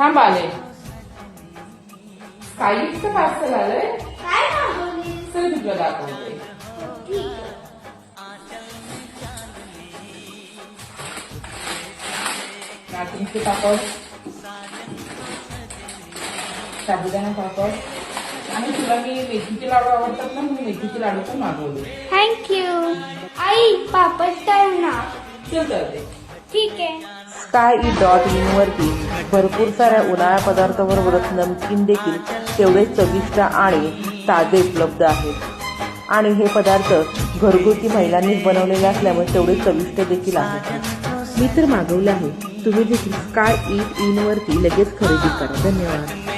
थांब आले. काहीच पार्सल आलंय. काय मागवलीस? चल तुला दाखवते. ठीक आहे. नाचणीचे पापड, साबुदाणा पापड आणि तुला मी मेथीचे लाडू आवडतात ना, म्हणून मेथीचे लाडू पण मागवले. थँक्यू. आई पापड तळ ना. चल चालते. ठीक आहे. sky.in वरती भरपूर साऱ्या उन्हाळ्या पदार्थाबरोबरच नमकीन देखील तेवढेच चविष्ट आणि ताजे उपलब्ध आहेत आणि हे पदार्थ घरगुती महिलांनीच बनवलेले असल्यामुळे तेवढे चविष्ट देखील आहेत. मी तर मागवले आहे. तुम्ही देखील sky.in वरती लगेच खरेदी करा. धन्यवाद.